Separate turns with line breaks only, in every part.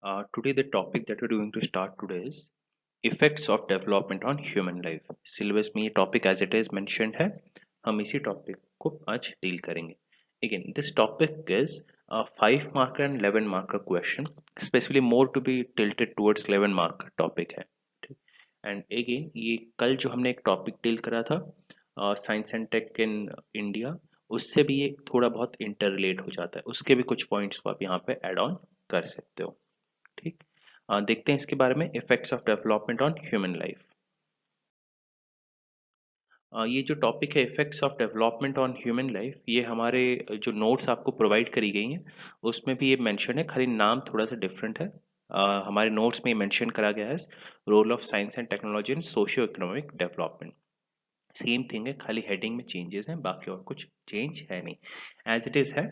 Today, the topic that we're going to start today is effects of development on human life. Syllabus में ये topic as it is mentioned है. हम इसी topic को आज deal करेंगे. Again, this topic is a 5 marker and 11 marker question, specifically more to be tilted towards 11 mark topic है. ठीक. And again, ये कल जो हमने एक टॉपिक डील करा था science and tech in India, उससे भी ये थोड़ा बहुत इंटर रिलेट हो जाता है. उसके भी कुछ पॉइंट्स को आप यहाँ पे ऐड ऑन कर सकते हो. ठीक. देखते हैं इसके बारे में effects of development on human life. ये जो टॉपिक है effects of development on human life, ये हमारे जो नोट्स आपको प्रोवाइड करी गई हैं उसमें भी ये मेंशन है, खाली नाम थोड़ा सा डिफरेंट है. हमारे नोट्स में मेंशन करा गया है role of science and technology in socio economic development. Same thing है, खाली हेडिंग में चेंजेस हैं, बाकी और कुछ चेंज है नहीं, एज इट इज है.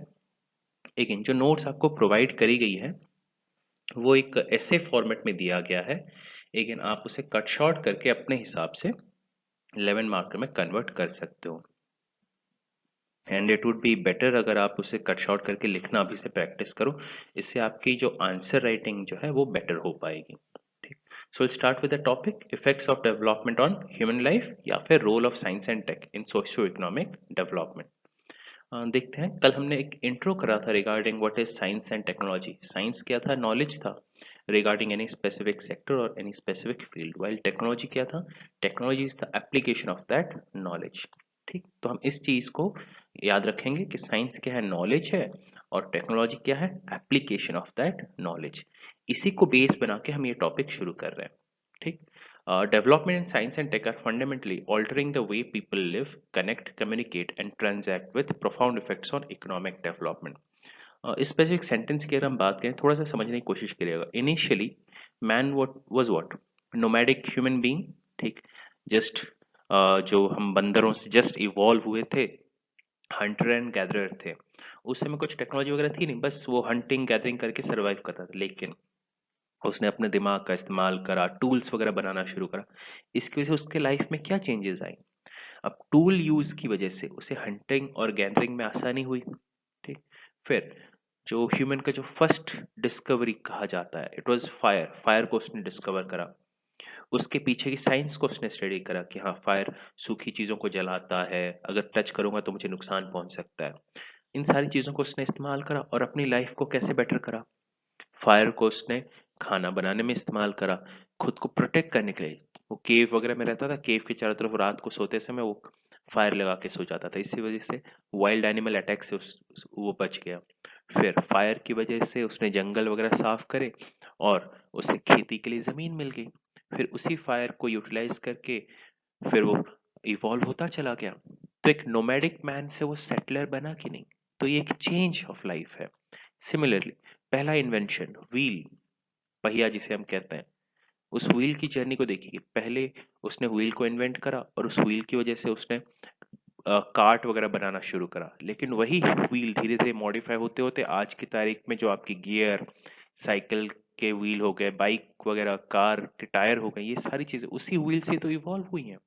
लेकिन जो नोट्स आपको प्रोवाइड करी गई है वो एक ऐसे फॉर्मेट में दिया गया है. लेकिन आप उसे कट शॉर्ट करके अपने हिसाब से 11 मार्कर में कन्वर्ट कर सकते हो. And it would be better अगर आप उसे कट शॉर्ट करके लिखना अभी से प्रैक्टिस करो. इससे आपकी जो आंसर राइटिंग जो है वो बेटर हो पाएगी. ठीक. So start with the topic effects of development on human life या फिर role of science and tech in socio economic development. देखते हैं, कल हमने एक इंट्रो करा था regarding what is science and technology. Science क्या था? नॉलेज था रिगार्डिंग एनी स्पेसिफिक सेक्टर और any specific field, while technology क्या था? Technology is the application of that knowledge. ठीक. तो हम इस चीज को याद रखेंगे कि साइंस क्या है? नॉलेज है. और टेक्नोलॉजी क्या है? Application of that knowledge. इसी को बेस बना के हम ये टॉपिक शुरू कर रहे हैं. ठीक. Development in science and tech are fundamentally altering the way people live, connect, communicate, and transact with profound effects on economic development. Specific sentence की अगर हम बात करें, थोड़ा सा समझने की कोशिश करिएगा. Initially man what nomadic human being. ठीक. जस्ट जो हम बंदरों से जस्ट इवॉल्व हुए थे, हंटर एंड गैदरर थे. उस समय कुछ टेक्नोलॉजी वगैरह थी नहीं, बस वो हंटिंग गैदरिंग करके सरवाइव करता था. लेकिन उसने अपने दिमाग का इस्तेमाल करा, टूल्स वगैरह बनाना शुरू करा. इसकी वजह से उसके लाइफ में क्या चेंजेस आए? अब टूल यूज की वजह से उसे हंटिंग और गैदरिंग में आसानी हुई. ठीक. फिर जो ह्यूमन का जो फर्स्ट डिस्कवरी कहा जाता है, इट वाज फायर. फायर को उसने डिस्कवर करा. उसके पीछे की साइंस को उसने स्टडी करा कि हाँ, फायर सूखी चीजों को जलाता है, अगर टच करूंगा तो मुझे नुकसान पहुंच सकता है. इन सारी चीजों को उसने इस्तेमाल करा और अपनी लाइफ को कैसे बेटर करा? फायर को उसने खाना बनाने में इस्तेमाल करा, खुद को प्रोटेक्ट करने के लिए. वो केव वगैरह में रहता था, केव के चारों तरफ रात को सोते समय वो फायर लगा के सो जाता था. इसी वजह से वाइल्ड एनिमल अटैक से वो बच गया. फिर फायर की वजह से उसने जंगल वगैरह साफ करे और उसे खेती के लिए जमीन मिल गई. फिर उसी फायर को यूटिलाइज करके फिर वो इवॉल्व होता चला गया. तो एक नोमैडिक मैन से वो सेटलर बना कि नहीं? तो ये एक चेंज ऑफ लाइफ है. सिमिलरली पहला इन्वेंशन व्हील, पहिया जिसे हम कहते हैं, उस व्हील की जर्नी को देखिए. पहले उसने व्हील को इन्वेंट करा और उस व्हील की वजह से उसने कार्ट वगैरह बनाना शुरू करा. लेकिन वही व्हील धीरे धीरे मॉडिफाई होते होते आज की तारीख में जो आपकी गियर, साइकिल के व्हील हो गए, बाइक वगैरह, कार के टायर हो गए, ये सारी चीजें उसी व्हील से तो इवॉल्व हुई हैं.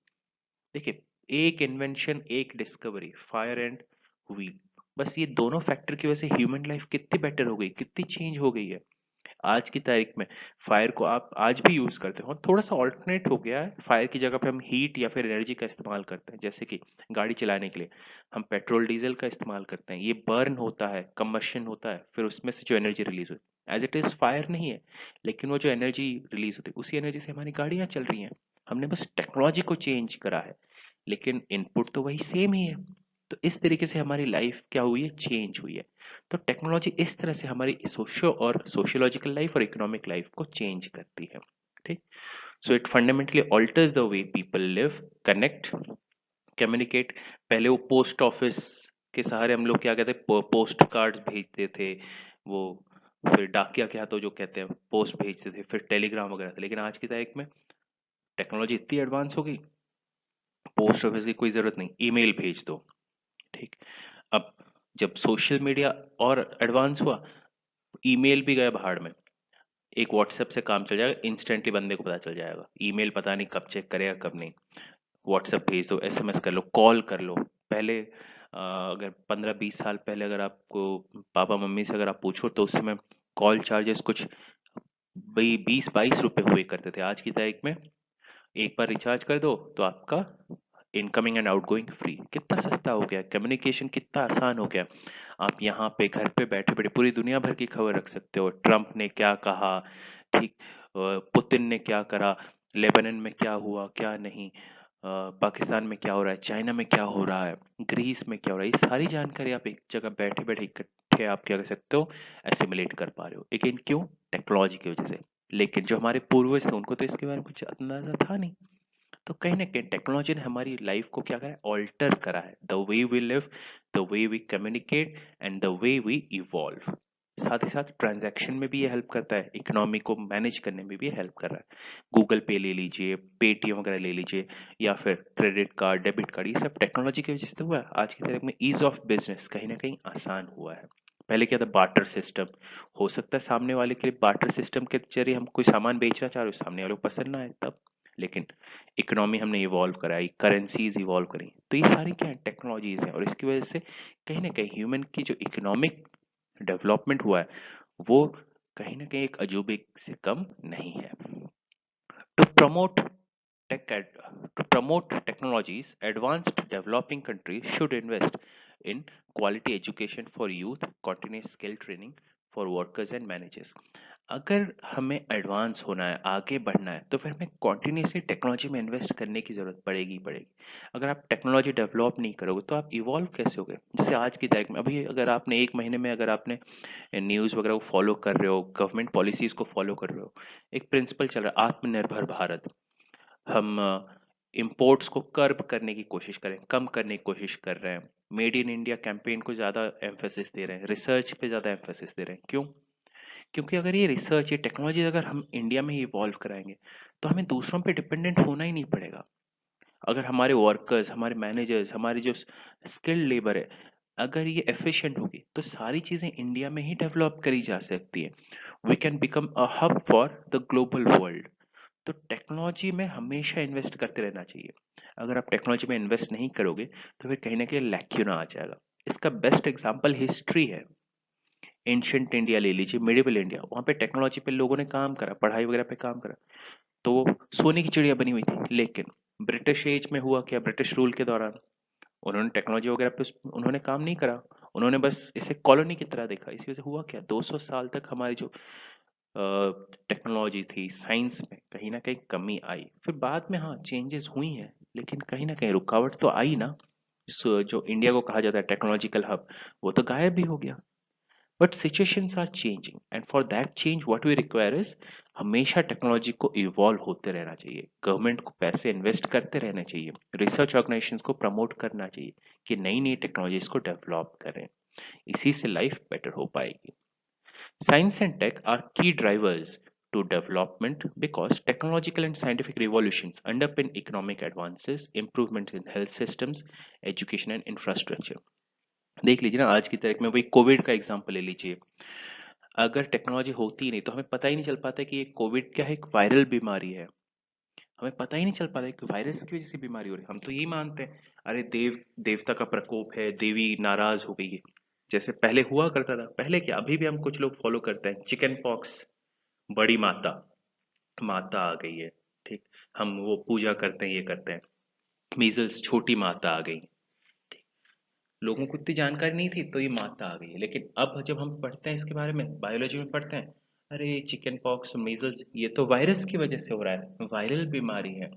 देखिए, एक इन्वेंशन, एक डिस्कवरी, फायर एंड व्हील, बस ये दोनों फैक्टर की वजह से ह्यूमन लाइफ कितनी बेटर हो गई, कितनी चेंज हो गई है. आज की तारीख में फायर को आप आज भी यूज करते हो, थोड़ा सा ऑल्टरनेट हो गया है. फायर की जगह पे हम हीट या फिर एनर्जी का इस्तेमाल करते हैं. जैसे कि गाड़ी चलाने के लिए हम पेट्रोल डीजल का इस्तेमाल करते हैं. ये बर्न होता है, कंबशन होता है, फिर उसमें से जो एनर्जी रिलीज होती है, एज इट इज फायर नहीं है, लेकिन वो जो एनर्जी रिलीज होती है उसी एनर्जी से हमारी गाड़ियां चल रही हैं. हमने बस टेक्नोलॉजी को चेंज करा है, लेकिन इनपुट तो वही सेम ही है. तो इस तरीके से हमारी लाइफ क्या हुई है? चेंज हुई है. तो टेक्नोलॉजी इस तरह से हमारी सोशो और सोशियोलॉजिकल लाइफ और इकोनॉमिक लाइफ को चेंज करती है. ठीक. So it fundamentally alters the way people live, connect, communicate. पहले वो पोस्ट ऑफिस के सहारे हम लोग क्या कहते हैं, पोस्ट कार्ड्स भेजते थे. वो फिर डाकिया के हाथों जो कहते हैं पोस्ट भेजते थे, फिर टेलीग्राम वगैरह थे. लेकिन आज की तारीख में टेक्नोलॉजी इतनी एडवांस हो गई, पोस्ट ऑफिस की कोई जरूरत नहीं, ईमेल भेज दो. ठीक. अब जब सोशल मीडिया और एडवांस हुआ, ईमेल भी गया भाड़ में. एक व्हाट्सएप से काम चल जाएगा, इंस्टेंटली बंदे को पता चल जाएगा. ईमेल पता नहीं कब चेक करेगा कब नहीं. व्हाट्सएप भेज दो, एसएमएस कर लो, कॉल कर लो. पहले अगर 15-20 साल पहले अगर आपको पापा मम्मी से अगर आप पूछो तो उस समय कॉल चार्जेस कुछ भाई 20-22 रुपए हुए करते थे। आज की तारीख में एक बार रिचार्ज कर दो तो आपका इनकमिंग एंड आउटगोइंग फ्री। कितना सस्ता हो गया, कम्युनिकेशन कितना आसान हो गया। आप यहाँ पे घर पे बैठे बैठे पूरी दुनिया भर की खबर रख सकते हो। ट्रम्प ने क्या कहा, ठीक, पुतिन ने क्या करा, लेबनान में क्या हुआ क्या नहीं, पाकिस्तान में क्या हो रहा है, चाइना में क्या हो रहा है, ग्रीस में क्या हो रहा है, ये सारी जानकारी आप एक जगह बैठे बैठे इकट्ठे आप क्या कर सकते हो, एसिमुलेट कर पा रहे हो। लेकिन क्यों? टेक्नोलॉजी की वजह से। लेकिन जो हमारे पूर्वज थे उनको तो इसके बारे में कुछ अंदाजा था नहीं। तो कहीं ना कहीं टेक्नोलॉजी ने हमारी लाइफ को क्या करा है, ऑल्टर करा है। The way we live, the way we communicate and the way we evolve. साथ ही साथ ट्रांजैक्शन में भी ये हेल्प करता है, इकोनॉमी को मैनेज करने में भी हेल्प कर रहा है। गूगल पे ले लीजिए, पेटीएम वगैरह ले लीजिए, या फिर क्रेडिट कार्ड, डेबिट कार्ड, ये सब टेक्नोलॉजी की वजह से तो हुआ है। आज की तारीख में ईज ऑफ बिजनेस कहीं ना कहीं आसान हुआ है। पहले क्या था, बार्टर सिस्टम। हो सकता है सामने वाले के लिए बार्टर सिस्टम के जरिए हम कोई सामान बेचना चाह रहे हो, सामने वाले को पसंद ना आए तब। लेकिन इकोनॉमी हमने इवॉल्व कराई, करेंसीज इवॉल्व करी, तो ये सारी क्या है, टेक्नोलॉजीज हैं। और इसकी वजह से कहीं ना कहीं ह्यूमन की जो इकोनॉमिक डेवलपमेंट हुआ है वो कहीं ना कहीं एक अजूबे से कम नहीं है। To promote to promote technologies, advanced developing countries should invest in quality education for youth, continuous skill training for workers and managers. अगर हमें एडवांस होना है, आगे बढ़ना है, तो फिर हमें कॉन्टिन्यूसली टेक्नोलॉजी में इन्वेस्ट करने की ज़रूरत पड़ेगी ही पड़ेगी। अगर आप टेक्नोलॉजी डेवलप नहीं करोगे तो आप इवॉल्व कैसे होगे? जैसे आज की तारीख में अभी अगर आपने एक महीने में अगर आपने न्यूज़ वगैरह को फॉलो कर रहे हो, गवर्नमेंट पॉलिसीज़ को फॉलो कर रहे हो, एक प्रिंसिपल चल रहा है आत्मनिर्भर भारत। हम इंपोर्ट्स को कर्ब करने की कोशिश करें, कम करने की कोशिश कर रहे हैं। मेड इन इंडिया कैंपेन को ज़्यादा एम्फेसिस दे रहे हैं, रिसर्च पे ज़्यादा एम्फेसिस दे रहे हैं। क्यों? क्योंकि अगर ये रिसर्च, ये टेक्नोलॉजी अगर हम इंडिया में ही इवॉल्व कराएंगे तो हमें दूसरों पे डिपेंडेंट होना ही नहीं पड़ेगा। अगर हमारे वर्कर्स, हमारे मैनेजर्स, हमारी जो स्किल्ड लेबर है, अगर ये एफिशिएंट होगी तो सारी चीज़ें इंडिया में ही डेवलप करी जा सकती है। We can become a hub for the global world. तो टेक्नोलॉजी में हमेशा इन्वेस्ट करते रहना चाहिए। अगर आप टेक्नोलॉजी में इन्वेस्ट नहीं करोगे तो फिर कहीं ना कहीं लैक्यूना आ जाएगा। इसका बेस्ट एग्जांपल हिस्ट्री है। एंशियंट इंडिया ले लीजिए, मिडिवल इंडिया, वहां पे टेक्नोलॉजी पे लोगों ने काम करा, पढ़ाई वगैरह पे काम करा, तो वो सोने की चिड़िया बनी हुई थी। लेकिन ब्रिटिश एज में हुआ क्या, ब्रिटिश रूल के दौरान उन्होंने टेक्नोलॉजी वगैरह पे उन्होंने काम नहीं करा। उन्होंने बस इसे कॉलोनी की तरह देखा। इसी वजह से हुआ क्या, 200 साल तक हमारी जो टेक्नोलॉजी थी, साइंस में कहीं ना कहीं कमी आई। फिर बाद में हाँ चेंजेस हुई हैं, लेकिन कहीं ना कहीं रुकावट तो आई ना। जो इंडिया को कहा जाता है टेक्नोलॉजिकल हब, वो तो गायब भी हो गया। But situations are changing and for that change what we require is, हमेशा टेक्नोलॉजी को इवॉल्व होते रहना चाहिए। गवर्नमेंट को पैसे इन्वेस्ट करते रहना चाहिए, रिसर्च ऑर्गेनाइजेशंस को प्रमोट करना चाहिए कि नई नई टेक्नोलॉजीज को डेवलप करें। इसी से लाइफ बेटर हो पाएगी। Science and tech are key drivers to development because technological and scientific revolutions underpin economic advances, improvements in health systems, education and infrastructure. देख लीजिए ना, आज की तारीख में वही कोविड का एग्जांपल ले लीजिए। अगर टेक्नोलॉजी होती ही नहीं तो हमें पता ही नहीं चल पाता कि ये कोविड क्या है, एक वायरल बीमारी है। हमें पता ही नहीं चल पाता कि वायरस की वजह से बीमारी हो रही है। हम तो यही मानते हैं, अरे देवता का प्रकोप है, देवी नाराज हो गई है। जैसे पहले हुआ करता था, पहले क्या, अभी भी हम कुछ लोग फॉलो करते हैं, चिकन पॉक्स, बड़ी माता, माता आ गई है, ठीक, हम वो पूजा करते हैं, ये करते हैं। मीजल्स, छोटी माता आ गई। लोगों को इतनी जानकारी नहीं थी तो ये माता आ गई है। लेकिन अब जब हम पढ़ते हैं इसके बारे में, बायोलॉजी में पढ़ते हैं, अरे चिकन पॉक्स, मीजल्स, ये तो वायरस की वजह से हो रहा है, वायरल बीमारी है।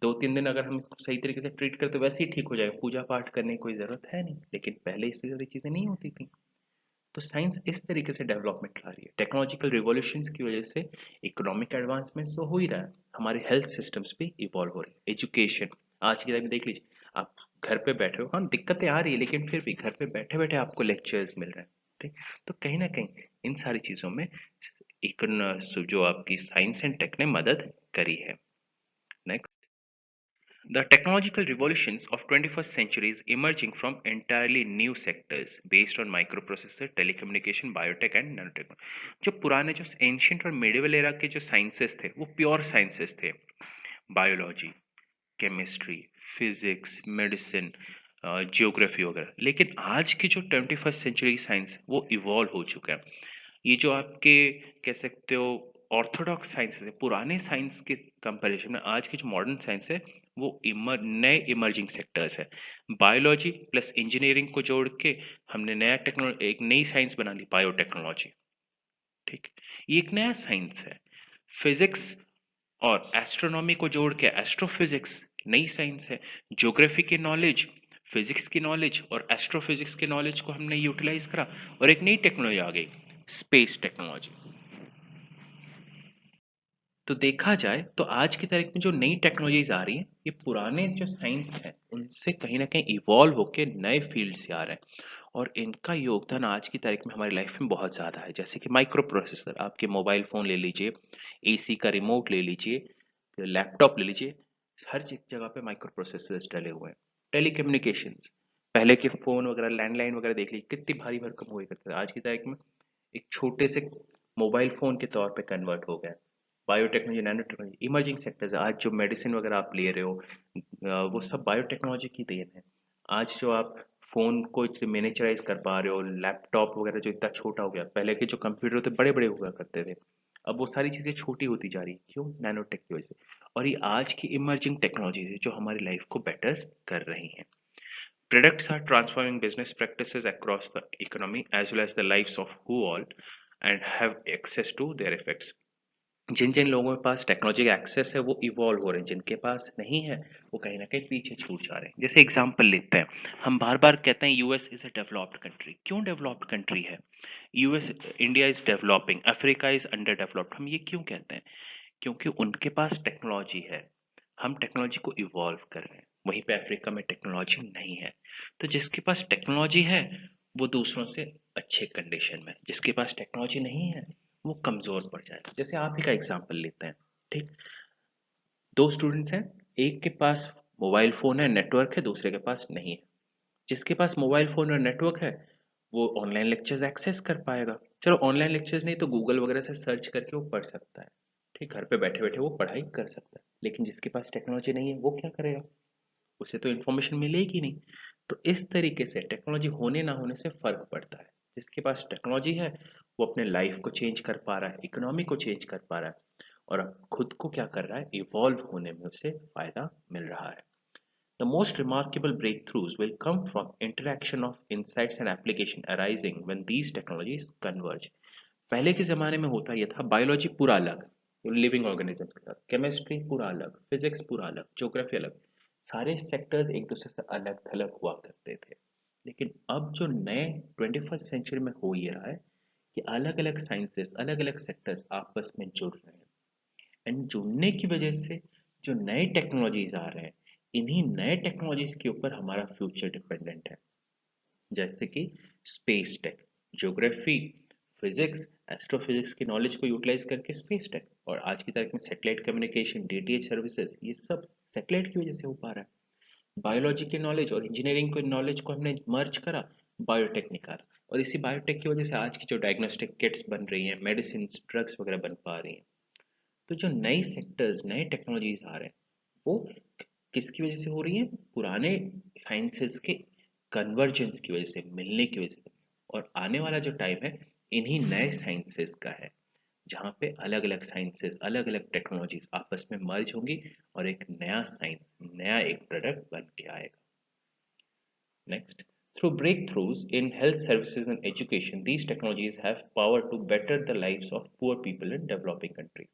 2-3 दिन अगर हम इसको सही तरीके से ट्रीट करते वैसे ही ठीक हो जाएगा, पूजा पाठ करने की कोई जरूरत है नहीं। लेकिन पहले इससे सारी चीजें नहीं होती थी। तो साइंस इस तरीके से डेवलपमेंट ला रही है, टेक्नोलॉजिकल रिवॉल्यूशंस की वजह से इकोनॉमिक एडवांसमेंट तो हो ही रहा है, हमारे हेल्थ सिस्टम्स भी इवॉल्व हो रही है। एजुकेशन, आज के टाइम में देख लीजिए, आप घर पे बैठे हो, हाँ दिक्कतें आ रही है, लेकिन फिर भी घर पे बैठे बैठे आपको लेक्चर्स मिल रहे हैं, ठीक। तो कहीं ना कहीं इन सारी चीजों में जो आपकी साइंस एंड टेक ने मदद करी है। Next, the technological revolutions of 21st century is emerging from entirely new sectors based on microprocessor, telecommunication, biotech and nanotech. जो पुराने जो एंशियंट और मिडिवल एरा के जो साइंसेस थे वो प्योर साइंसेस थे, biology, chemistry, physics, medicine, geography वगैरह। लेकिन आज की जो 21st सेंचुरी साइंस वो इवॉल्व हो चुका है। ये जो आपके कह सकते हो ऑर्थोडॉक्स साइंसेस है, पुराने साइंस के कंपैरिजन में आज की जो मॉडर्न साइंस है वो नए इमर्जिंग सेक्टर्स है। बायोलॉजी प्लस इंजीनियरिंग को जोड़ के हमने नया टेक्नोलॉजी, एक नई साइंस बना ली, बायोटेक्नोलॉजी। ठीक, ये एक नया साइंस है। फिजिक्स और एस्ट्रोनॉमी को जोड़ के एस्ट्रोफिजिक्स नई साइंस है। ज्योग्राफी की नॉलेज, फिजिक्स की नॉलेज और एस्ट्रोफिजिक्स की नॉलेज को हमने यूटिलाइज करा और एक नई टेक्नोलॉजी आ गई, स्पेस टेक्नोलॉजी। तो देखा जाए तो आज की तारीख में जो नई टेक्नोलॉजीज आ रही हैं, ये पुराने जो साइंस है उनसे कहीं ना कहीं इवॉल्व होके नए फील्ड से आ रहे हैं, और इनका योगदान आज की तारीख में हमारी लाइफ में बहुत ज़्यादा है। जैसे कि माइक्रो प्रोसेसर, आपके मोबाइल फ़ोन ले लीजिए, एसी का रिमोट ले लीजिए, लैपटॉप ले लीजिए, हर जगह पे माइक्रो प्रोसेसर्स डले हुए हैं। टेलीकम्युनिकेशंस, पहले के फ़ोन वगैरह, लैंडलाइन वगैरह देख लीजिए कितनी भारी भरकम हुआ करते थे, आज की तारीख में एक छोटे से मोबाइल फ़ोन के तौर पे कन्वर्ट हो गया। Biotechnology, nano technology, emerging sectors है। आज जो मेडिसिन वगैरह आप ले रहे हो, वो सब बायोटेक्नोलॉजी की देन है। आज जो आप फ़ोन को मिनिएचराइज कर पा रहे हो, लैपटॉप वगैरह जो इतना छोटा हो गया, पहले के जो कंप्यूटर होते बड़े बड़े हुआ करते थे, अब वो सारी चीज़ें छोटी होती जा रही, क्यों? नैनो टेक की वजह से। और ये आज की इमर्जिंग टेक्नोलॉजी है जो हमारी लाइफ को बेटर कर रही हैं। Products are transforming business practices across the economy as well as the lives of who all and have access to their effects. जिन जिन लोगों के पास टेक्नोलॉजी का एक्सेस है वो इवॉल्व हो रहे हैं, जिनके पास नहीं है वो कहीं ना कहीं पीछे छूट जा रहे हैं। जैसे एग्जांपल लेते हैं, हम बार बार कहते हैं US is a developed country. क्यों डेवलप्ड कंट्री है? US, India is developing, Africa is under developed. हम ये क्यों कहते हैं? क्योंकि उनके पास टेक्नोलॉजी है, हम टेक्नोलॉजी को इवॉल्व कर रहे हैं, वहीं पे अफ्रीका में टेक्नोलॉजी नहीं है। तो जिसके पास टेक्नोलॉजी है वो दूसरों से अच्छे कंडीशन में, जिसके पास टेक्नोलॉजी नहीं है वो कमजोर पड़ जाएगा। जैसे आप ही का एग्जांपल लेते हैं, ठीक, दो स्टूडेंट्स हैं, एक के पास मोबाइल फोन है, नेटवर्क है, दूसरे के पास नहीं है। जिसके पास मोबाइल फोन और नेटवर्क है वो ऑनलाइन लेक्चर्स एक्सेस कर पाएगा। चलो ऑनलाइन लेक्चर्स नहीं तो गूगल वगैरह से सर्च करके वो पढ़ सकता है, ठीक, घर पे बैठे बैठे वो पढ़ाई कर सकता है। लेकिन जिसके पास टेक्नोलॉजी नहीं है वो क्या करेगा? उसे तो इन्फॉर्मेशन मिलेगी नहीं। तो इस तरीके से टेक्नोलॉजी होने ना होने से फर्क पड़ता है। जिसके पास टेक्नोलॉजी है वो अपने लाइफ को चेंज कर पा रहा है, इकोनॉमी को चेंज कर पा रहा है, और अब खुद को क्या कर रहा है, इवॉल्व होने में उसे फायदा मिल रहा है। The most remarkable breakthroughs will come from interaction of insights and application arising when these technologies converge. पहले के ज़माने में होता यह था, बायोलॉजी पूरा अलग, लिविंग ऑर्गेनिजम्स के साथ, केमिस्ट्री पूरा अलग, फिजिक्स पूरा अलग, ज्योग्राफी अलग, सारे सेक्टर्स एक दूसरे से अलग थलग हुआ करते थे। लेकिन अब जो नए 21st सेंचुरी में हो ये रहा है कि अलग अलग साइंसेस, अलग अलग सेक्टर्स आपस में जुड़ रहे हैं, एंड जुड़ने की वजह से जो नए टेक्नोलॉजीज आ रहे हैं, इन्हीं नए टेक्नोलॉजीज के ऊपर हमारा फ्यूचर डिपेंडेंट है। जैसे कि space tech, geography, physics, astrophysics की नॉलेज को यूटिलाइज करके स्पेस टेक, और आज की तारीख में सैटेलाइट कम्युनिकेशन, डीटीएच सर्विसेज, ये सब सैटेलाइट की वजह से हो पा रहा है। बायोलॉजी की नॉलेज और इंजीनियरिंग की नॉलेज को हमने मर्ज करा, बायोटेक निकाला, और इसी बायोटेक की वजह से आज की जो डायग्नोस्टिक किट्स बन रही हैं, मेडिसिन, ड्रग्स वगैरह बन पा रही हैं। तो जो नए सेक्टर्स, नए टेक्नोलॉजीज आ रहे हैं वो किसकी वजह से हो रही है? पुराने साइंसेस के कन्वर्जेंस की वजह से, मिलने की वजह से। और आने वाला जो टाइम है इन्हीं नए साइंसेस का है, जहाँ पे अलग अलग साइंसेस, अलग अलग टेक्नोलॉजीज आपस में मर्ज होंगी और एक नया साइंस, नया एक प्रोडक्ट बन के आएगा। Next, through breakthroughs in health services and education, these technologies have power to better the lives of poor people in developing country.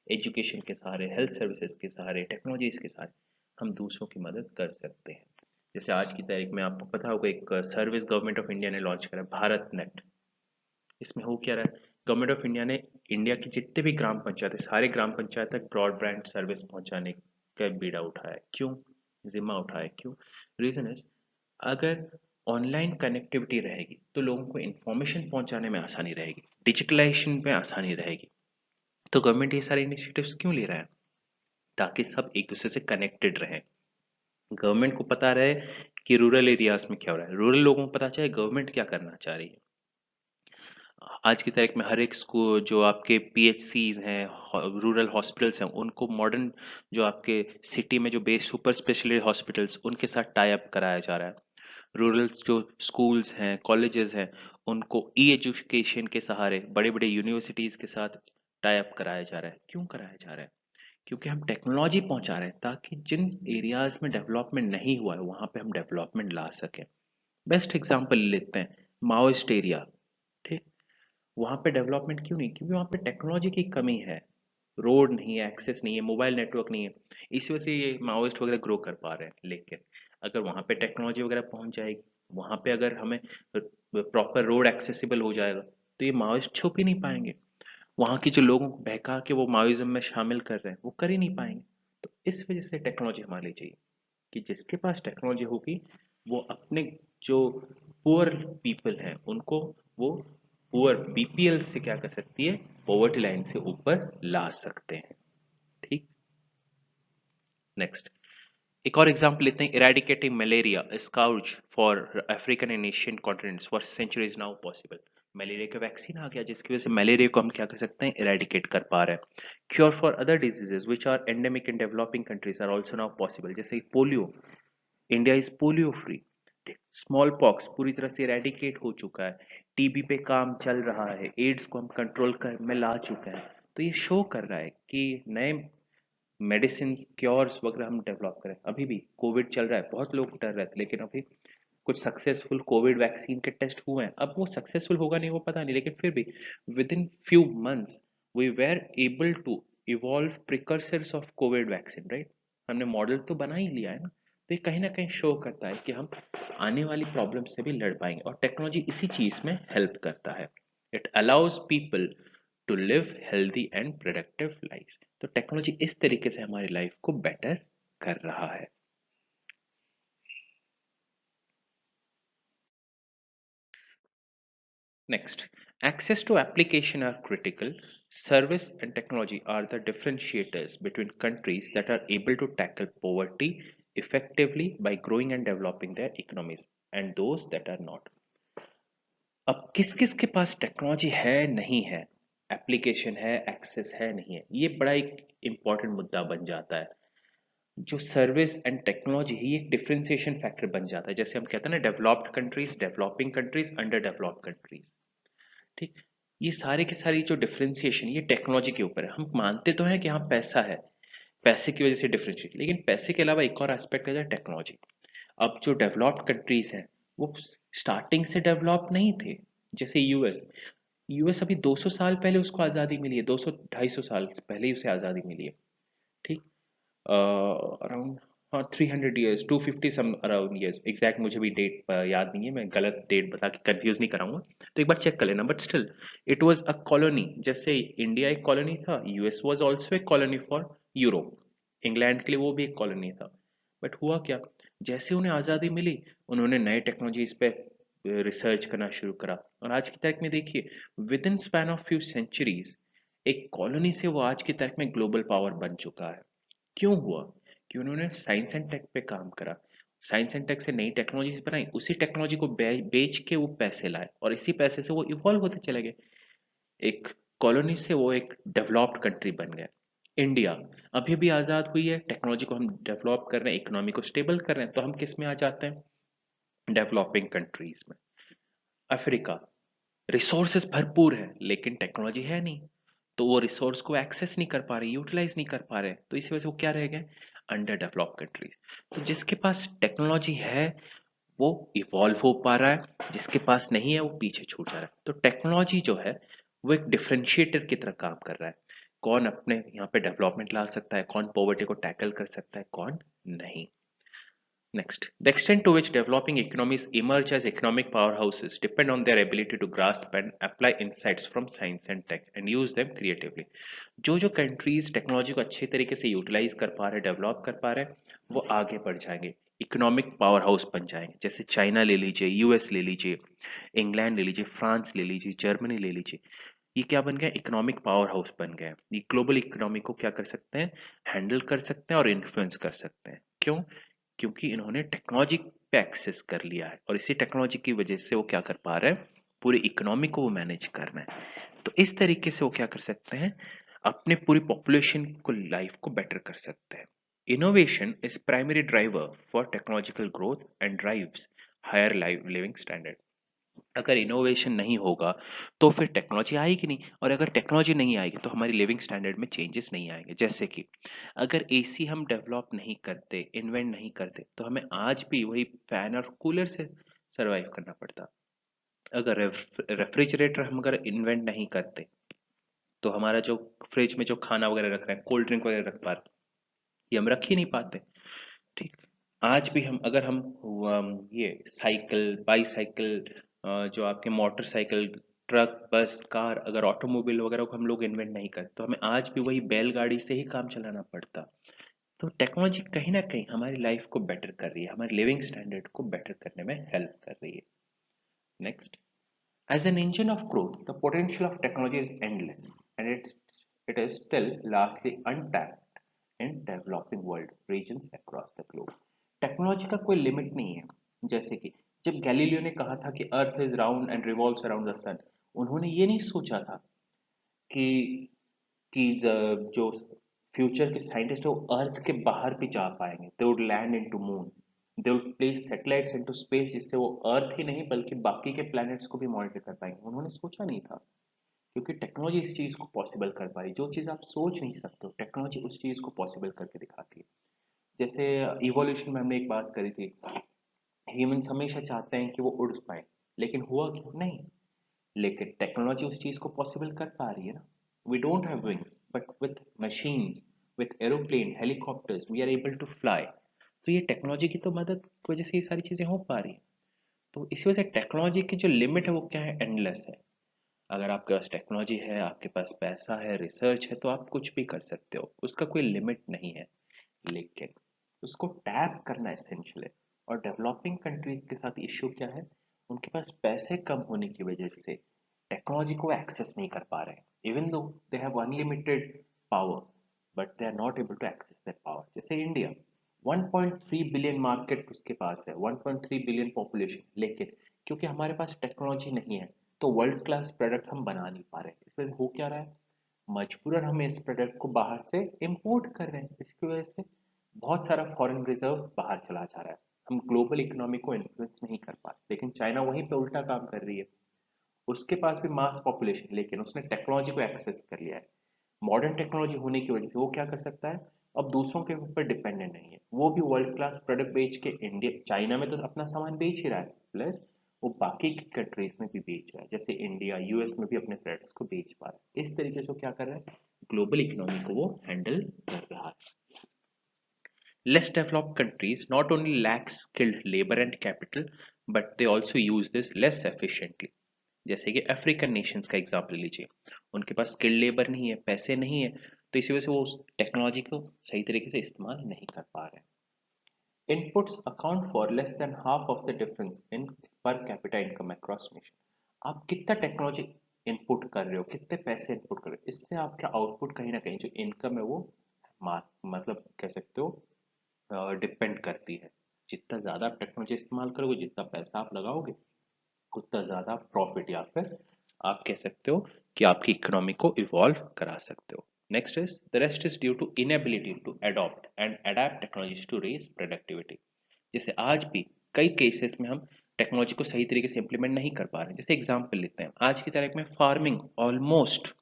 Education के सहारे, हेल्थ सर्विसेज के सहारे, टेक्नोलॉजीज के सहारे हम दूसरों की मदद कर सकते हैं। जैसे आज की तारीख में आपको पता होगा एक सर्विस गवर्नमेंट ऑफ इंडिया ने लॉन्च करा, भारत नेट। इसमें हो क्या रहा है, गवर्नमेंट ऑफ इंडिया ने इंडिया की जितने भी ग्राम पंचायत है, सारे ग्राम पंचायत तक ब्रॉडबैंड सर्विस पहुंचाने का बीड़ा उठाया। क्यों? जिम्मा उठाया, क्यों? रीजन इज, अगर ऑनलाइन कनेक्टिविटी रहेगी तो लोगों को इंफॉर्मेशन पहुंचाने में आसानी रहेगी, डिजिटलाइजेशन में आसानी रहेगी। तो गवर्नमेंट ये सारे इनिशिएटिव्स क्यों ले रहा है? ताकि सब एक दूसरे से कनेक्टेड रहें। गवर्नमेंट को पता रहे कि रूरल एरियाज में क्या हो रहा है, रूरल लोगों को पता चले गवर्नमेंट क्या करना चाह रही है। आज की तारीख में हर एक स्कूल, जो आपके पीएचसीज हैं, रूरल हॉस्पिटल्स हैं, उनको मॉडर्न, जो आपके सिटी में जो बेस सुपर स्पेशलिटी हॉस्पिटल्स, उनके साथ टाई अप कराया जा रहा है। रूरल जो स्कूल्स हैं, कॉलेजेस हैं, उनको ई एजुकेशन के सहारे, बड़े बड़े यूनिवर्सिटीज़ के साथ टाई अप कराया जा रहा है। क्यों कराया जा रहा है? क्योंकि हम टेक्नोलॉजी पहुंचा रहे हैं ताकि जिन एरियाज में डेवलपमेंट नहीं हुआ है वहां पे हम डेवलपमेंट ला सकें। बेस्ट एग्जांपल लेते हैं, माओइस्ट एरिया। ठीक, वहां पे डेवलपमेंट क्यों नहीं? क्योंकि वहां पे टेक्नोलॉजी की कमी है, रोड नहीं है, एक्सेस नहीं है, मोबाइल नेटवर्क नहीं है। इसी वजह से ये माओइस्ट वगैरह ग्रो कर पा रहे हैं। लेकिन अगर वहां पे टेक्नोलॉजी वगैरह पहुंच जाएगी, वहां पे अगर हमें प्रॉपर रोड एक्सेसिबल हो जाएगा, तो ये माओइस्ट छुप ही नहीं पाएंगे। वहाँ के जो लोगों को बहका के वो माओइज्म में शामिल कर रहे हैं वो कर ही नहीं पाएंगे। तो इस वजह से टेक्नोलॉजी हमारे लिए चाहिए कि जिसके पास टेक्नोलॉजी होगी वो अपने जो पुअर पीपल हैं उनको वो पुअर बीपीएल से क्या कर सकती है, पॉवर्टी लाइन से ऊपर ला सकते हैं। ठीक, नेक्स्ट एक और एग्जांपल लेते हैं, eradicating malaria scourge for African and Asian continents for centuries now possible. Malaria का वैक्सीन आ गया जिसकी वजह से मलेरिया को हम क्या कर सकते हैं, इरेडिकेट कर पा रहे हैं। Cure for other diseases which are endemic in developing countries are also now possible, जैसे polio, India is polio free. Small pox पूरी तरह से इरेडिकेट हो चुका है, टीबी पे काम चल रहा है, एड्स को हम कंट्रोल कर में ला चुके हैं। तो ये शो कर रहा है कि नए मेडिसिन क्योर्स वगैरह हम डेवलप करें। अभी भी कोविड चल रहा है, बहुत लोग डर रहे थे, लेकिन अभी कुछ सक्सेसफुल कोविड वैक्सीन के टेस्ट हुए हैं। अब वो सक्सेसफुल होगा नहीं वो पता नहीं, लेकिन फिर भी within few months we were able to evolve precursors of COVID vaccine, right. हमने मॉडल तो बना ही लिया है ना कहीं ना कहीं शो करता है कि हम आने वाली प्रॉब्लम से भी लड़ पाएंगे, और टेक्नोलॉजी इसी चीज में हेल्प करता है। It allows people to live healthy and productive life. तो टेक्नोलॉजी इस तरीके से हमारी लाइफ को बेटर कर रहा है। Next, access to application are critical. Service and technology are the differentiators between countries that are able to tackle poverty effectively by growing and developing their economies and those that are not. अब किस किस के पास technology है नहीं है, application है, access है नहीं है, ये बड़ा एक इंपॉर्टेंट मुद्दा बन जाता है। जो सर्विस एंड टेक्नोलॉजी है ये एक डिफरेंशिएशन फैक्टर बन जाता है। जैसे हम कहते हैं ना, developed countries, developing countries, under developed countries. ठीक, ये सारे के सारी जो डिफरेंशिएशन ये टेक्नोलॉजी के ऊपर है। हम मानते तो हैं कि हाँ पैसा है, पैसे की वजह से डिफरेंशिएट, लेकिन पैसे के अलावा एक और एस्पेक्ट है टेक्नोलॉजी। अब जो डेवलप्ड कंट्रीज हैं वो स्टार्टिंग से डेवलप नहीं थे। जैसे यूएस, यूएस अभी 200 साल पहले उसको आज़ादी मिली है, 200 250 साल पहले ही उसे आज़ादी मिली है। ठीक, अराउंड हाँ 300 years, 250 some around years, exact मुझे भी डेट याद नहीं है, मैं गलत डेट बता के कंफ्यूज नहीं कराऊंगा। तो एक बार चेक कर लेना, but still it was a colony. जैसे इंडिया एक कॉलोनी था, US was also a colony for Europe, England के लिए वो भी एक कॉलोनी था। बट हुआ क्या, जैसे उन्हें आज़ादी मिली उन्होंने नए टेक्नोलॉजीज पे रिसर्च करना शुरू करा, और आज की तारीख में देखिए within span of few centuries एक कॉलोनी से वो आज की तारीख में ग्लोबल पावर बन चुका है। क्यों हुआ? कि उन्होंने साइंस एंड टेक पे काम करा, साइंस एंड टेक से नई टेक्नोलॉजीज बनाई, उसी टेक्नोलॉजी को बेच के वो पैसे लाए, और इसी पैसे से वो इवॉल्व होते चले गए। एक कॉलोनी से वो एक डेवलप्ड कंट्री बन गया। इंडिया अभी भी आज़ाद हुई है, टेक्नोलॉजी को हम डेवलप कर रहे हैं, इकोनॉमी को स्टेबल कर रहे हैं, तो हम किस में आ जाते हैं, डेवलपिंग कंट्रीज में। अफ्रीका, रिसोर्सेज भरपूर है लेकिन टेक्नोलॉजी है नहीं, तो वो रिसोर्स को एक्सेस नहीं कर पा रहे, यूटिलाइज नहीं कर पा रहे, तो इसी वजह से वो क्या रह गए, अंडर डेवलप्ड कंट्रीज। तो जिसके पास टेक्नोलॉजी है वो इवॉल्व हो पा रहा है, जिसके पास नहीं है वो पीछे छूट जा रहा है। तो टेक्नोलॉजी जो है वो एक डिफरेंशिएटर की तरह काम कर रहा है, कौन अपने यहाँ पे डेवलपमेंट ला सकता है, कौन पॉवर्टी को टैकल कर सकता है, कौन नहीं। Next, the extent to which developing economies emerge as economic powerhouses depend on their ability to grasp and apply insights from science and tech and use them creatively. जो जो कंट्रीज टेक्नोलॉजी को अच्छे तरीके से यूटिलाइज कर पा रहे, develop कर पा रहे, वो आगे बढ़ जाएंगे, इकोनॉमिक पावर हाउस बन जाएंगे। जैसे चाइना ले लीजिए, यूएस ले लीजिए, इंग्लैंड ले लीजिए, फ्रांस ले लीजिए, जर्मनी ले लीजिए, ये क्या बन गया, इकोनॉमिक पावर हाउस बन गया। ये ग्लोबल इकोनॉमी को क्या कर सकते हैं, हैंडल कर सकते हैं और इन्फ्लुएंस कर सकते हैं। क्यों? क्योंकि इन्होंने टेक्नोलॉजी पे एक्सेस कर लिया है, और इसी टेक्नोलॉजी की वजह से वो क्या कर पा रहे हैं, पूरी इकोनॉमी को वो मैनेज करना है। तो इस तरीके से वो क्या कर सकते हैं, अपने पूरी पॉपुलेशन को, लाइफ को बेटर कर सकते हैं। Innovation is primary driver for technological growth and drives higher life living standard. अगर इनोवेशन नहीं होगा तो फिर टेक्नोलॉजी आएगी नहीं, और अगर टेक्नोलॉजी नहीं आएगी तो हमारी लिविंग स्टैंडर्ड में चेंजेस नहीं आएंगे। जैसे कि अगर एसी हम डेवलप नहीं करते, इन्वेंट नहीं करते, तो हमें आज भी वही फैन और कूलर से सरवाइव करना पड़ता। अगर रेफ्रिजरेटर हम अगर इन्वेंट नहीं करते, तो हमारा जो फ्रिज में जो खाना वगैरह रख रहे हैं, कोल्ड ड्रिंक वगैरह रख पा रहे हैं, ये हम रख ही नहीं पाते। ठीक। आज भी हम अगर हम ये साइकिल, बाईसाइकिल, जो आपके मोटरसाइकिल, ट्रक, बस, कार, अगर ऑटोमोबाइल वगैरह को हम लोग इन्वेंट नहीं करते, तो हमें आज भी वही बैलगाड़ी से ही काम चलाना पड़ता। तो टेक्नोलॉजी कहीं ना कहीं हमारी लाइफ को बेटर कर रही है, हमारे लिविंग स्टैंडर्ड को बेटर करने में हेल्प कर रही है। Next, as an engine of growth, the potential of technology is endless, and it is still largely untapped in developing world regions across the globe. Technology का कोई लिमिट नहीं है। जैसे कि जब गैलीलियो ने कहा था कि earth is round and revolves around the sun, उन्होंने ये नहीं सोचा था कि जो फ्यूचर के साइंटिस्ट है वो अर्थ के बाहर भी जा पाएंगे, they would land into moon, they would place satellites into space, जिससे वो अर्थ ही नहीं बल्कि बाकी के प्लैनेट्स को भी मॉनिटर कर पाएंगे। उन्होंने सोचा नहीं था, क्योंकि टेक्नोलॉजी इस चीज को पॉसिबल कर पा रही। जो चीज आप सोच नहीं सकते हो, टेक्नोलॉजी उस चीज को पॉसिबल करके दिखाती है। जैसे इवोल्यूशन में हमने एक बात करी थी, ह्यूमंस हमेशा चाहते हैं कि वो उड़ पाए, लेकिन हुआ क्यों नहीं? लेकिन टेक्नोलॉजी उस चीज को पॉसिबल कर पा रही है ना। We don't have wings, but with machines, with aeroplane, helicopters, we are able to fly. तो ये टेक्नोलॉजी की तो मदद की वजह से ये सारी चीजें हो पा रही है। तो इसी वजह से टेक्नोलॉजी की जो लिमिट है वो क्या है? एंडलेस है। अगर आपके पास टेक्नोलॉजी है, आपके पास पैसा है, रिसर्च है, तो आप कुछ भी कर सकते हो, उसका कोई लिमिट नहीं है। लेकिन उसको टैप करना एसेंशियल है। और डेवलपिंग कंट्रीज के साथ इश्यू क्या है? उनके पास पैसे कम होने की वजह से टेक्नोलॉजी को एक्सेस नहीं कर पा रहे हैं। Even though they have unlimited power, but they are not able to access that power. जैसे इंडिया, 1.3 बिलियन मार्केट उसके पास है, 1.3 बिलियन पॉपुलेशन, लेकिन क्योंकि हमारे पास टेक्नोलॉजी नहीं है, तो वर्ल्ड क्लास प्रोडक्ट हम बना नहीं पा रहे हैं। इस वजह से हो क्या रहा है? मजबूरन हम इस प्रोडक्ट को बाहर से इंपोर्ट कर रहे हैं। इसकी वजह से बहुत सारा फॉरेन रिजर्व बाहर चला जा रहा है। हम ग्लोबल इकोनॉमी को इन्फ्लुएंस नहीं कर पा रहे, लेकिन चाइना वहीं पे उल्टा काम कर रही है। उसके पास भी मास पॉपुलेशन, लेकिन उसने टेक्नोलॉजी को एक्सेस कर लिया है। मॉडर्न टेक्नोलॉजी होने की वजह से वो क्या कर सकता है? अब दूसरों के ऊपर डिपेंडेंट नहीं है, वो भी वर्ल्ड क्लास प्रोडक्ट बेच के इंडिया, चाइना में तो अपना सामान बेच ही रहा है, प्लस वो बाकी की कंट्रीज में भी बेच रहा है, जैसे इंडिया, यूएस में भी अपने प्रोडक्ट्स को बेच पा रहा है। इस तरीके से वो क्या कर रहा है? ग्लोबल इकोनॉमी को वो हैंडल कर रहा है। Less developed countries not only lack skilled labor and capital, but they also use this less efficiently. जैसे कि अफ्रीकन नेशंस का एग्जांपल लीजिए, उनके पास स्किल्ड लेबर नहीं है, पैसे नहीं है, तो इसी वजह से वो उस टेक्नोलॉजी को सही तरीके से इस्तेमाल नहीं कर पा रहे हैं। Inputs account for less than half of the difference in per capita income across nation. आप कितना टेक्नोलॉजी इनपुट कर रहे हो, कितने पैसे इनपुट कर रहे हो, इससे आपका आउटपुट कहीं ना कहीं जो इनकम है वो मतलब कह सकते हो डिपेंड करती है। जितना ज़्यादा आप टेक्नोलॉजी इस्तेमाल करोगे, जितना पैसा आप लगाओगे, उतना ज़्यादा प्रॉफिट या फिर आप कह सकते हो कि आपकी इकोनॉमी को इवॉल्व करा सकते हो। Next is the rest is due to inability to adopt and adapt technologies to raise productivity. जैसे आज भी कई केसेस में हम टेक्नोलॉजी को सही तरीके से इंप्लीमेंट नहीं कर पा रहे हैं। जैसे एग्जांपल लेते हैं, आज की तारीख में फार्मिंग ऑलमोस्ट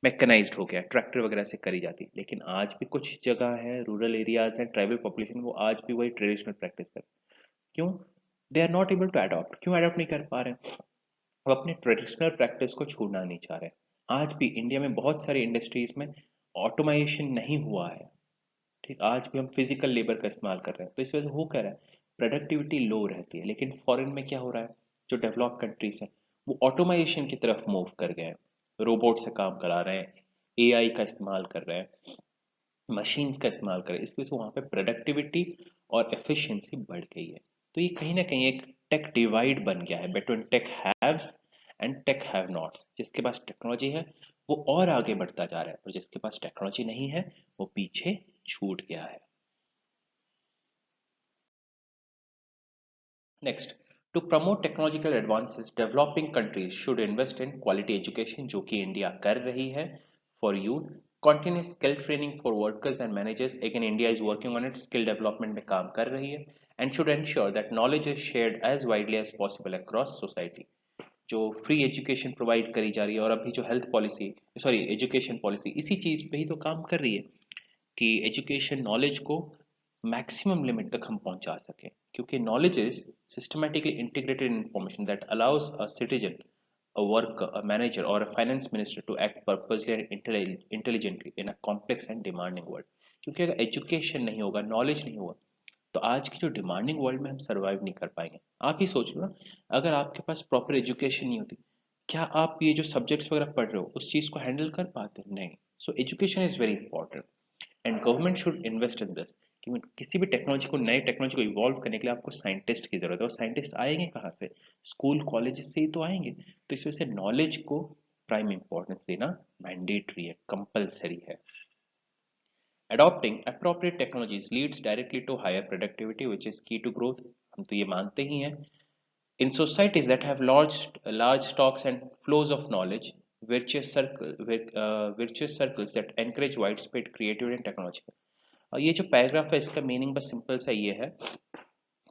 मैकेनाइज्ड हो गया, ट्रैक्टर वगैरह से करी जाती, लेकिन आज भी कुछ जगह है, रूरल एरियाज है, ट्राइबल पॉपुलेशन, वो आज भी वही ट्रेडिशनल प्रैक्टिस कर। क्यों? They are not able to adopt. क्यों अडॉप्ट नहीं कर पा रहे हैं? वो अपने ट्रेडिशनल प्रैक्टिस को छोड़ना नहीं चाह रहे। आज भी इंडिया में बहुत सारी इंडस्ट्रीज में ऑटोमाइजेशन नहीं हुआ है। ठीक, आज भी हम फिजिकल लेबर का इस्तेमाल कर रहे हैं, तो इस वजह से हो क्या रहा है? प्रोडक्टिविटी लो रहती है। लेकिन फॉरेन में क्या हो रहा है? जो डेवलप कंट्रीज हैं वो ऑटोमाइजेशन की तरफ मूव कर गए हैं, रोबोट से काम करा रहे हैं, एआई का इस्तेमाल कर रहे हैं, मशीन्स का इस्तेमाल करें। इस वजह से वहाँ पे प्रोडक्टिविटी और एफिशिएंसी बढ़ गई है। तो ये कहीं ना कहीं एक टेक डिवाइड बन गया है between tech haves and tech have nots. जिसके पास टेक्नोलॉजी है वो और आगे बढ़ता जा रहा है, और जिसके पास टेक्नोलॉजी नहीं है वो पीछे छूट गया है। Next, to promote technological advances developing countries should invest in quality education, जो कि इंडिया कर रही है, for youth, continuous skill training for workers and managers. Again India is working on it, skill development में काम कर रही है, and should ensure that knowledge is shared as widely as possible across society. जो free education provide करी जा रही है, और अभी जो health policy, sorry education policy, इसी चीज़ पे ही तो काम कर रही है कि एजुकेशन नॉलेज को मैक्सिमम लिमिट तक हम पहुंचा सकें, क्योंकि knowledge is systematically integrated information that allows a citizen, a worker, a manager, or a finance minister to act purposely and intelligently in a complex and demanding world. क्योंकि अगर education नहीं होगा, knowledge नहीं होगा, तो आज की जो डिमांडिंग वर्ल्ड में हम सर्वाइव नहीं कर पाएंगे। आप ही सोच लो ना, अगर आपके पास प्रॉपर एजुकेशन नहीं होती, क्या आप ये जो सब्जेक्ट्स वगैरह पढ़ रहे हो उस चीज़ को हैंडल कर पाते? नहीं। So education is very important and government should invest in this. कि किसी भी टेक्नोलॉजी को, नए टेक्नोलॉजी को इवॉल्व करने के लिए आपको साइंटिस्ट की जरूरत है, और साइंटिस्ट आएंगे कहाँ से? स्कूल कॉलेज से ही तो आएंगे। तो इस वजह से नॉलेज को प्राइम इंपॉर्टेंस देना मैंडेटरी है, कंपलसरी है। Adopting appropriate technologies leads directly to higher productivity, which is key to growth. हम तो ये मानते ही हैं। In societies that have large stocks and flows of knowledge, virtuous circles that encourage widespread creativity and technology. और ये जो paragraph है इसका मीनिंग बस सिंपल सा ये है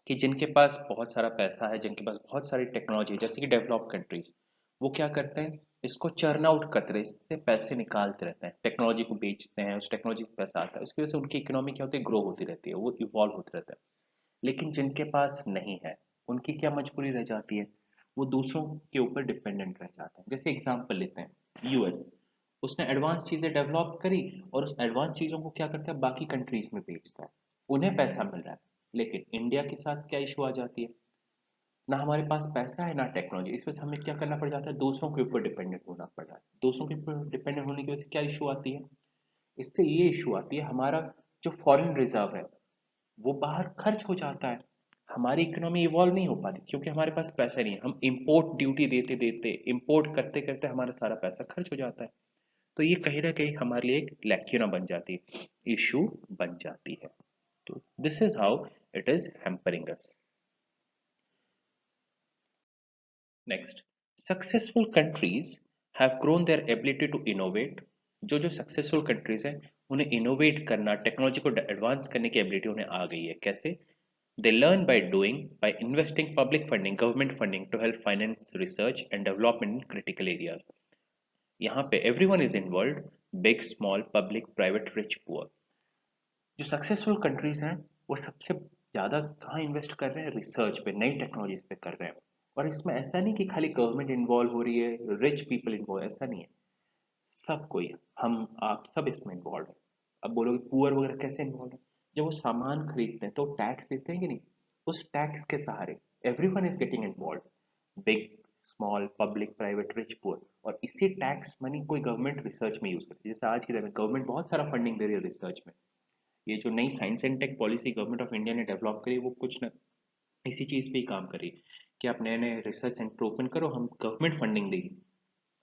कि जिनके पास बहुत सारा पैसा है, जिनके पास बहुत सारी टेक्नोलॉजी है, जैसे कि डेवलप कंट्रीज, वो क्या करते हैं, इसको चर्न आउट करते रहते हैं, इससे पैसे निकालते रहते हैं, टेक्नोलॉजी को बेचते हैं, उस टेक्नोलॉजी को पैसा आता है, उसकी वजह से उनकी इकोनॉमी क्या होती है, ग्रो होती रहती है, वो इवॉल्व होते रहता है। लेकिन जिनके पास नहीं है, उनकी क्या मजबूरी रह जाती है, वो दूसरों के ऊपर डिपेंडेंट रह जाते हैं। जैसे एग्जांपल लेते हैं यूएस, उसने एडवांस चीजें डेवलप करी और उस एडवांस चीजों को क्या करता है, बाकी कंट्रीज में बेचता है, उन्हें पैसा मिल रहा है। लेकिन इंडिया के साथ क्या इशू आ जाती है, ना हमारे पास पैसा है ना टेक्नोलॉजी, इस वजह से हमें क्या करना पड़ जाता है, दूसरों के ऊपर डिपेंडेंट होना पड़ रहा है। दूसरों के ऊपर डिपेंडेंट होने की वजह से क्या इशू आती है, इससे ये इशू आती है, हमारा जो फॉरेन रिजर्व है वो बाहर खर्च हो जाता है, हमारी इकोनॉमी इवॉल्व नहीं हो पाती, क्योंकि हमारे पास पैसा नहीं है। हम इंपोर्ट ड्यूटी देते देते, इंपोर्ट करते करते हमारा सारा पैसा खर्च हो जाता है। तो ये कहीं ना कहीं हमारे लिए एक लैक्यूना बन जाती है, इशू बन जाती है। तो this is how it is hampering us. Next, successful countries have grown their ability to innovate. जो जो सक्सेसफुल कंट्रीज हैं, उन्हें इनोवेट करना, टेक्नोलॉजी को एडवांस करने की एबिलिटी उन्हें आ गई है। कैसे? They learn by doing, by investing public funding, government funding to help finance research and development in critical areas. यहाँ पे everyone is involved, big, small, public, private, rich, poor. जो सक्सेसफुल कंट्रीज हैं वो सबसे ज़्यादा कहाँ इन्वेस्ट कर रहे हैं, रिसर्च पे, नई टेक्नोलॉजीज पे कर रहे हैं। और इसमें ऐसा नहीं कि खाली गवर्नमेंट इन्वॉल्व हो रही है, रिच पीपल इन्वॉल्व, ऐसा नहीं है, सब कोई, हम आप सब इसमें इन्वॉल्व है। अब बोलोगे पुअर वगैरह कैसे इन्वॉल्व है, जब वो सामान खरीदते हैं तो टैक्स देते हैं कि नहीं, उस टैक्स के सहारे everyone is getting involve, big, small, public, private, rich, poor. और इसी टैक्स मनी कोई गवर्नमेंट रिसर्च में यूज करती है, जैसे आज की टाइम में गवर्नमेंट बहुत सारा फंडिंग दे रही है रिसर्च में। ये जो नई science and tech policy government of India ने डेवलप करी, वो कुछ न इसी चीज़ पे ही काम करी कि आप नए नए रिसर्च सेंटर ओपन करो, हम गवर्नमेंट फंडिंग देगी।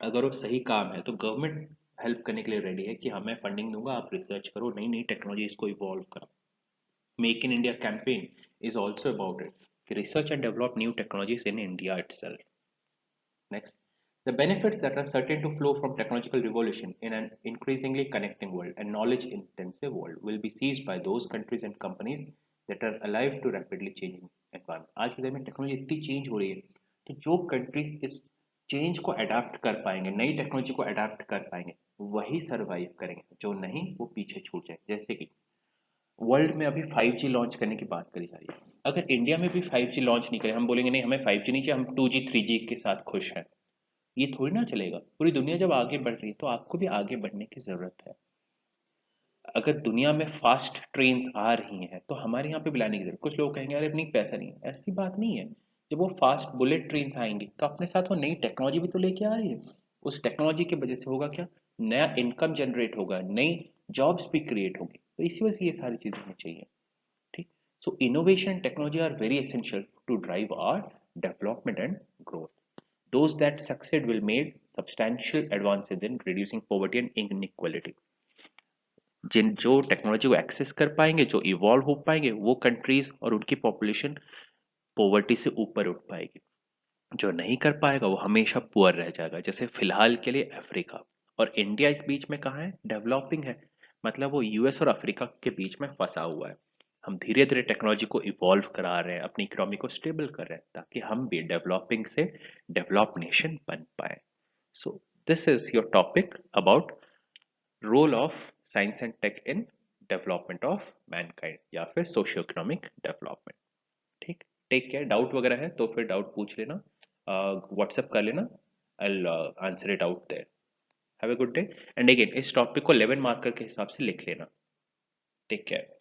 अगर वो सही काम है तो गवर्नमेंट हेल्प करने के लिए रेडी है कि हाँ मैं फंडिंग दूंगा, आप रिसर्च करो, नई नई टेक्नोलॉजीज को इवॉल्व करो। Make in India campaign is also about it, कि research and develop new technologies in India itself. Next, the benefits that are certain to flow from technological revolution in an increasingly connecting world and knowledge-intensive world will be seized by those countries and companies that are alive to rapidly changing environment. आज के समय में technology इतनी change हो रही है, तो जो कंट्रीज इस चेंज को अडाप्ट कर पाएंगे, नई टेक्नोलॉजी को अडाप्ट कर पाएंगे, वही सरवाइव करेंगे, जो नहीं वो पीछे छूट जाए। जैसे कि वर्ल्ड में अभी 5G लॉन्च करने की बात करी जा रही है, अगर इंडिया में भी 5G लॉन्च नहीं करे, हम बोलेंगे नहीं हमें 5G नहीं चाहिए, हम 2G 3G के साथ खुश हैं, ये थोड़ी ना चलेगा। पूरी दुनिया जब आगे बढ़ रही है तो आपको भी आगे बढ़ने की जरूरत है। अगर दुनिया में फास्ट ट्रेन्स आ रही हैं तो हमारे यहाँ पे बुलाने की जरूरत। कुछ लोग कहेंगे अरे अपनी पैसा नहीं है, ऐसी बात नहीं है। जब वो फास्ट बुलेट ट्रेन्स आएंगी तो अपने साथ वो नई टेक्नोलॉजी भी तो लेके आ रही है। उस टेक्नोलॉजी की वजह से होगा क्या, नया इनकम जनरेट होगा, नई जॉब्स भी क्रिएट होंगी, तो इसी वजह से ये सारी चीजें हमें चाहिए। ठीक, so innovation technology are very essential to drive our development and growth. Those that succeed will make substantial advances in reducing poverty and inequality. जिन जो टेक्नोलॉजी को एक्सेस कर पाएंगे, जो इवॉल्व हो पाएंगे, वो कंट्रीज और उनकी पॉपुलेशन पॉवर्टी से ऊपर उठ पाएगी। जो नहीं कर पाएगा वो हमेशा पुअर रह जाएगा। जैसे फिलहाल के लिए अफ्रीका और इंडिया इस बीच में कहाँ है, डेवलपिंग है, मतलब वो यूएस और अफ्रीका के बीच में फंसा हुआ है। हम धीरे धीरे टेक्नोलॉजी को इवॉल्व करा रहे हैं, अपनी इकोनॉमी को स्टेबल कर रहे हैं ताकि हम भी डेवलपिंग से डेवलप नेशन बन पाए। So this is your topic about role of science and tech in development of mankind या फिर सोशियो इकोनॉमिक डेवलपमेंट। ठीक, टेक केयर। डाउट वगैरह है तो फिर डाउट पूछ लेना, व्हाट्सएप कर लेना, I answer it out there. Have a good day. And again इस टॉपिक को 11 मार्कर के हिसाब से लिख लेना। Take care.